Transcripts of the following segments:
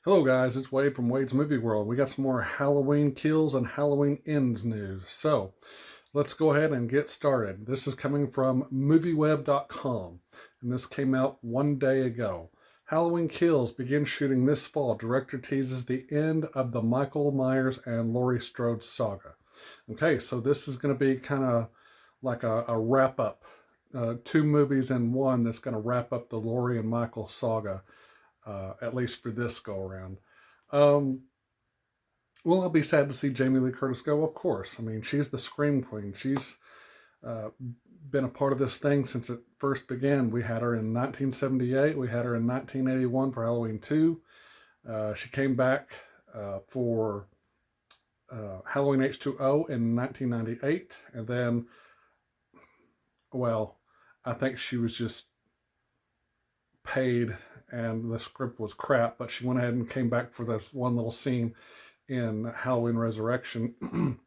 Hello guys, it's Wade from Wade's Movie World. We got some more Halloween Kills and Halloween Ends news. So let's go ahead and get started. This is coming from movieweb.com and this came out one day ago. Halloween Kills begins shooting this fall. Director teases the end of the Michael Myers and Laurie Strode saga. Okay, so this is going to be kind of like a wrap up. Two movies in one that's going to wrap up the Laurie and Michael saga. At least for this go around. Um, will I be sad to see Jamie Lee Curtis go? Of course. I mean, she's the Scream Queen. She's uh, been a part of this thing since it first began. We had her in 1978. We had her in 1981 for Halloween 2. She came back for Halloween H2O in 1998. And then, well, I think she was just paid and the script was crap, but she went ahead and came back for this one little scene in Halloween Resurrection.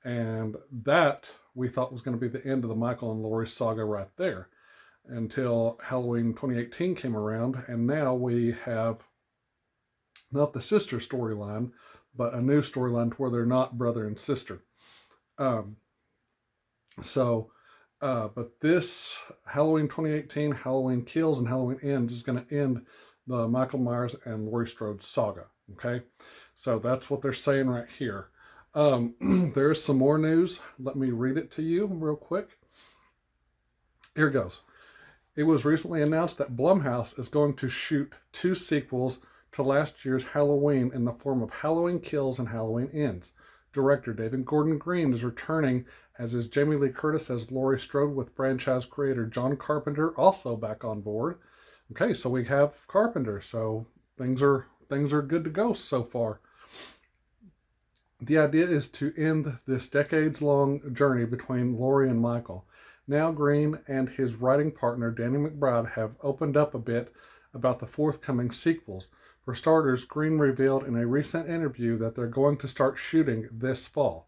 And that we thought was going to be the end of the Michael and Laurie saga right there until Halloween 2018 came around. And now we have not the sister storyline, but a new storyline where they're not brother and sister. Um, but this Halloween 2018, Halloween Kills and Halloween Ends is going to end the Michael Myers and Laurie Strode saga. Okay, so that's what they're saying right here. There is some more news. Let me read it to you real quick. Here goes. It was recently announced that Blumhouse is going to shoot 2 sequels to last year's Halloween in the form of Halloween Kills and Halloween Ends. Director David Gordon Green is returning, as is Jamie Lee Curtis as Laurie Strode, with franchise creator John Carpenter also back on board. Okay, so we have Carpenter, so things are good to go so far. The idea is to end this decades-long journey between Laurie and Michael. Now Green and his writing partner Danny McBride have opened up a bit about the forthcoming sequels. For starters, Green revealed in a recent interview that they're going to start shooting this fall.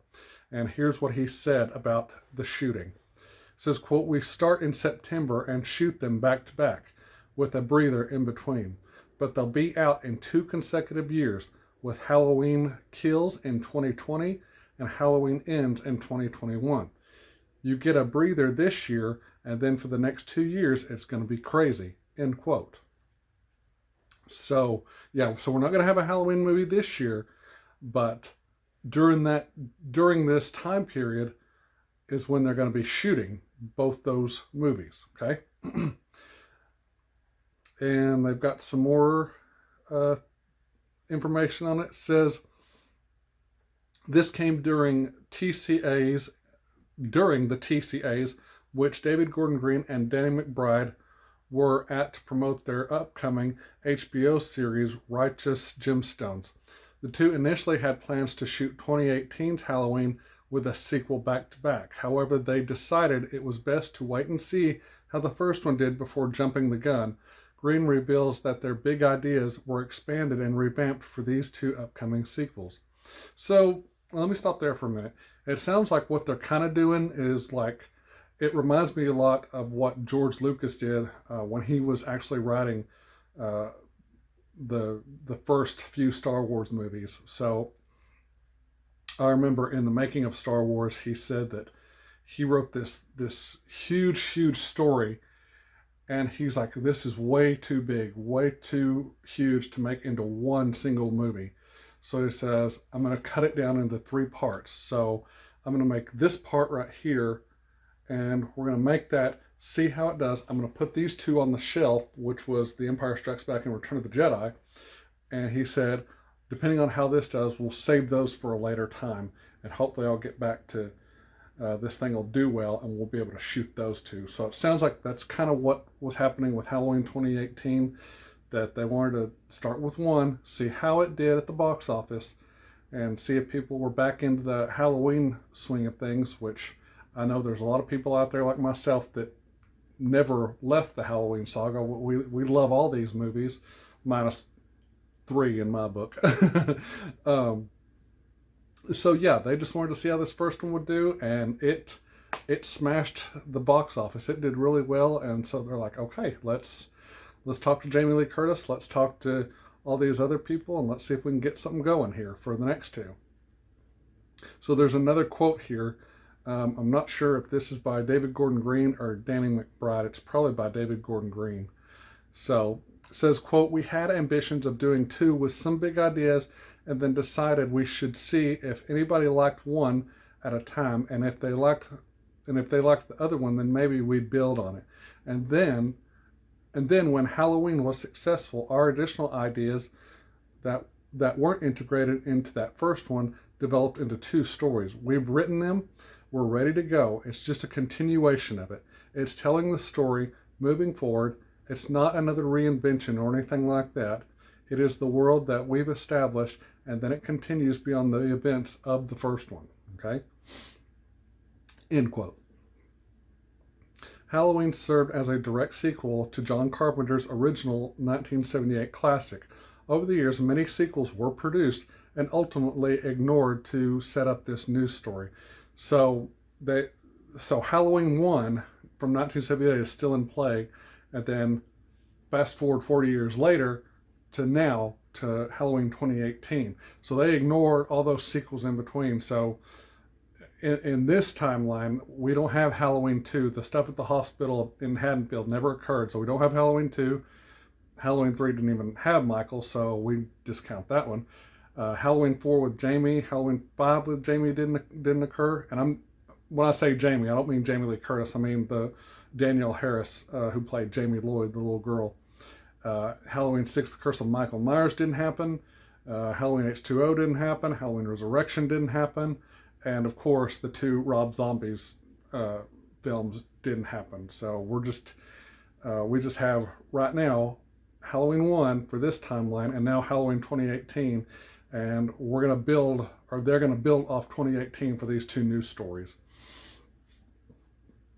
And here's what he said about the shooting. It says, quote, "We start in September and shoot them back to back with a breather in between. But they'll be out in 2 consecutive years with Halloween Kills in 2020 and Halloween Ends in 2021. You get a breather this year, and then for the next 2 years, it's going to be crazy," end quote. So, yeah, so we're not going to have a Halloween movie this year, but during this time period is when they're going to be shooting both those movies, okay? And they've got some more information on it. It says this came during the TCAs, which David Gordon Green and Danny McBride were at to promote their upcoming HBO series Righteous Gemstones. The two initially had plans to shoot 2018's Halloween with a sequel back to back. However, they decided it was best to wait and see how the first one did before jumping the gun. Green reveals that their big ideas were expanded and revamped for these 2 upcoming sequels. So let me stop there for a minute. It sounds like what they're kind of doing is like, it reminds me a lot of what George Lucas did when he was actually writing the first few Star Wars movies. So I remember in the making of Star Wars, he said that he wrote this huge story, and he's like, this is way too big, way too huge to make into one single movie. So he says, I'm going to cut it down into 3 parts. So I'm going to make this part right here, and we're going to make that, see how it does. I'm going to put these 2 on the shelf, which was The Empire Strikes Back and Return of the Jedi. And he said, depending on how this does, we'll save those for a later time, and hopefully I'll get back to this thing will do well, and we'll be able to shoot those 2. So it sounds like that's kind of what was happening with Halloween 2018, that they wanted to start with 1, see how it did at the box office, and see if people were back into the Halloween swing of things, which I know there's a lot of people out there like myself that never left the Halloween saga. We love all these movies, minus 3 in my book. So yeah, they just wanted to see how this first one would do, and it smashed the box office. It did really well, and so they're like, okay, let's talk to Jamie Lee Curtis. Let's talk to all these other people, and let's see if we can get something going here for the next two. So there's another quote here. I'm not sure if this is by David Gordon Green or Danny McBride. It's probably by David Gordon Green. So it says, quote, "We had ambitions of doing two with some big ideas and then decided we should see if anybody liked one at a time, and if they liked the other one, then maybe we'd build on it. And then when Halloween was successful, our additional ideas that weren't integrated into that first one developed into two stories. We've written them. We're ready to go. It's just a continuation of it. It's telling the story, moving forward. It's not another reinvention or anything like that. It is the world that we've established, and then it continues beyond the events of the first one." Okay? End quote. Halloween served as a direct sequel to John Carpenter's original 1978 classic. Over the years, many sequels were produced and ultimately ignored to set up this new story. So Halloween 1 from 1978 is still in play, and then fast forward 40 years later to now, to Halloween 2018. So they ignored all those sequels in between. So in this timeline, we don't have Halloween 2. The stuff at the hospital in Haddonfield never occurred, so we don't have Halloween 2. Halloween 3 didn't even have Michael, so we discount that one. Halloween 4 with Jamie, Halloween 5 with Jamie didn't occur. And when I say Jamie, I don't mean Jamie Lee Curtis. I mean the Danielle Harris, who played Jamie Lloyd, the little girl. Halloween 6, The Curse of Michael Myers didn't happen. Halloween H2O didn't happen. Halloween Resurrection didn't happen. And of course, the two Rob Zombies films didn't happen. So we just have right now Halloween 1 for this timeline, and now Halloween 2018. And they're going to build off 2018 for these two new stories.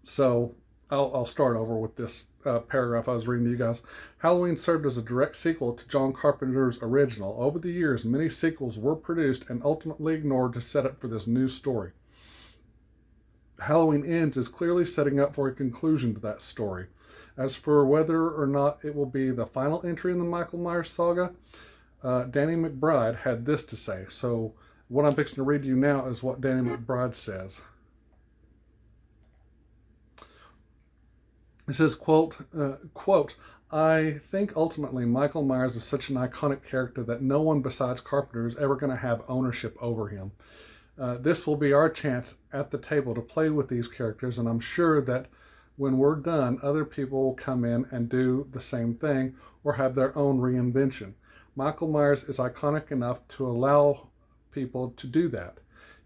So I'll start over with this paragraph I was reading to you guys. Halloween served as a direct sequel to John Carpenter's original. Over the years, many sequels were produced and ultimately ignored to set up for this new story. Halloween Ends is clearly setting up for a conclusion to that story. As for whether or not it will be the final entry in the Michael Myers saga, Danny McBride had this to say. So what I'm fixing to read to you now is what Danny McBride says. It says, quote, "I think ultimately Michael Myers is such an iconic character that no one besides Carpenter is ever going to have ownership over him. This will be our chance at the table to play with these characters, and I'm sure that when we're done, other people will come in and do the same thing or have their own reinvention. Michael Myers is iconic enough to allow people to do that.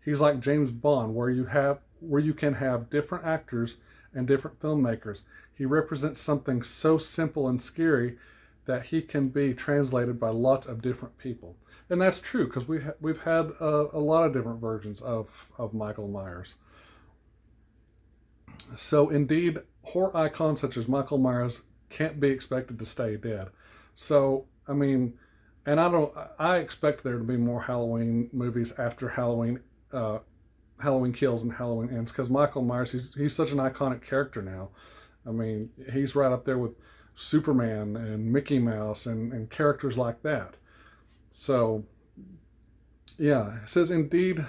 He's like James Bond, where you can have different actors and different filmmakers. He represents something so simple and scary that he can be translated by lots of different people." And that's true, because we've had a lot of different versions of Michael Myers. So indeed, horror icons such as Michael Myers can't be expected to stay dead. So, I mean, and I expect there to be more Halloween movies after Halloween Kills and Halloween Ends, because Michael Myers, he's such an iconic character now. I mean, he's right up there with Superman and Mickey Mouse and characters like that. So, yeah, it says, indeed,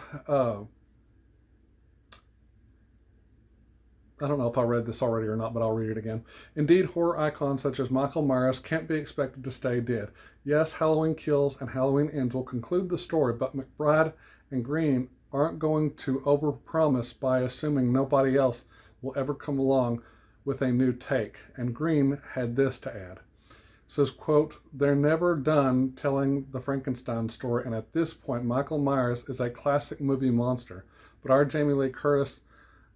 I don't know if I read this already or not, but I'll read it again. Indeed, horror icons such as Michael Myers can't be expected to stay dead. Yes, Halloween Kills and Halloween Ends will conclude the story, but McBride and Green aren't going to overpromise by assuming nobody else will ever come along with a new take. And Green had this to add. It says, quote, "They're never done telling the Frankenstein story, and at this point, Michael Myers is a classic movie monster. But our Jamie Lee Curtis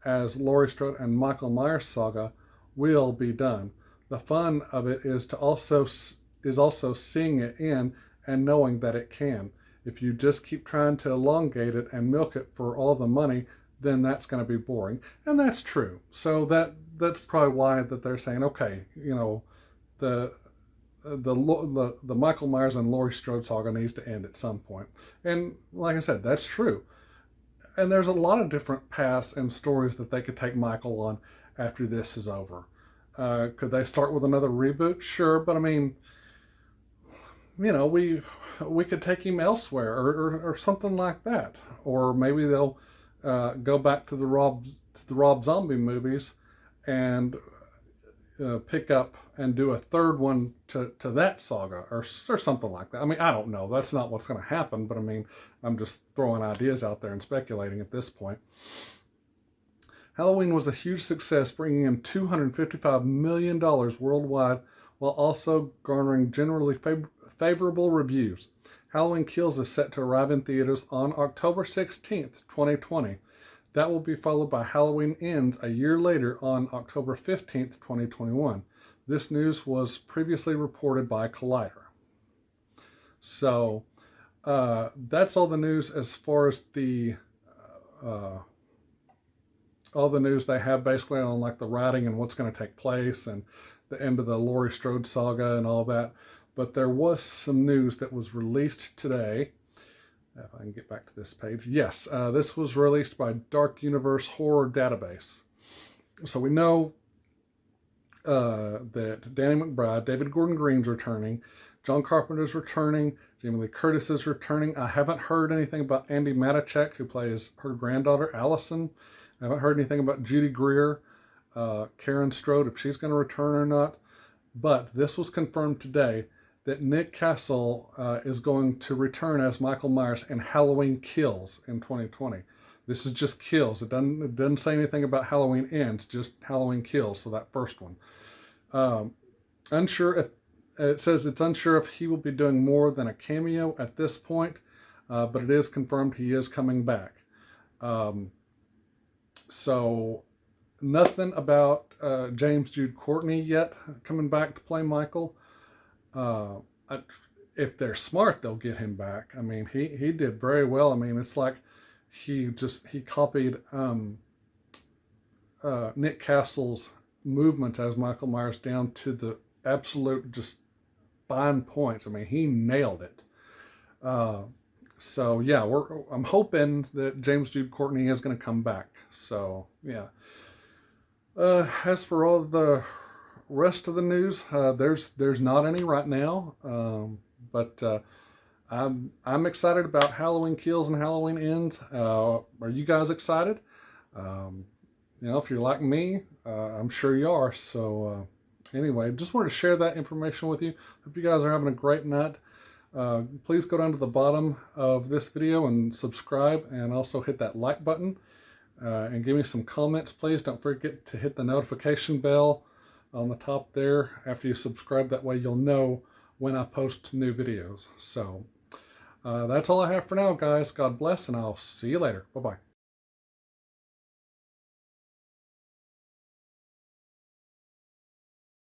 as Laurie Strode and Michael Myers saga will be done. The fun of it is also seeing it in and knowing that it can. If you just keep trying to elongate it and milk it for all the money, then that's going to be boring." And that's true. So that's probably why that they're saying, okay, you know, the Michael Myers and Laurie Strode saga needs to end at some point. And like I said, that's true. And there's a lot of different paths and stories that they could take Michael on after this is over. Could they start with another reboot? Sure, but I mean, you know, we could take him elsewhere, or something like that. Or maybe they'll go back to the Rob Zombie movies and pick up and do a third one to that saga, or something like that. I mean, I don't know. That's not what's going to happen, but I mean, I'm just throwing ideas out there and speculating at this point. Halloween was a huge success, bringing in $255 million worldwide, while also garnering generally favorable reviews. Halloween Kills is set to arrive in theaters on October 16th, 2020. That will be followed by Halloween Ends a year later on October 15th, 2021. This news was previously reported by Collider. So that's all the news as far as all the news they have basically on like the writing and what's going to take place and the end of the Laurie Strode saga and all that. But there was some news that was released today. If I can get back to this page. Yes, this was released by Dark Universe Horror Database. So we know that Danny McBride, David Gordon Green's returning, John Carpenter's returning, Jamie Lee Curtis is returning. I haven't heard anything about Andy Matichak, who plays her granddaughter, Allison. I haven't heard anything about Judy Greer, Karen Strode, if she's going to return or not. But this was confirmed today that Nick Castle is going to return as Michael Myers in Halloween Kills in 2020. This is just Kills. It doesn't say anything about Halloween Ends, just Halloween Kills, so that first one. Unsure if it says it's unsure if he will be doing more than a cameo at this point, but it is confirmed he is coming back. So nothing about James Jude Courtney yet coming back to play Michael. If they're smart, they'll get him back. I mean, he did very well. I mean, it's like he copied Nick Castle's movements as Michael Myers down to the absolute just fine points. I mean, he nailed it. So yeah, I'm hoping that James Jude Courtney is going to come back. So yeah. As for all the rest of the news, there's not any right now. But I'm excited about Halloween Kills and Halloween Ends. Are you guys excited? You know, if you're like me, I'm sure you are. So anyway, just wanted to share that information with you. Hope you guys are having a great night. Please go down to the bottom of this video and subscribe, and also hit that like button, and give me some comments, please. Don't forget to hit the notification bell on the top there after you subscribe. That way you'll know when I post new videos. So that's all I have for now, guys. God bless, and I'll see you later. Bye-bye.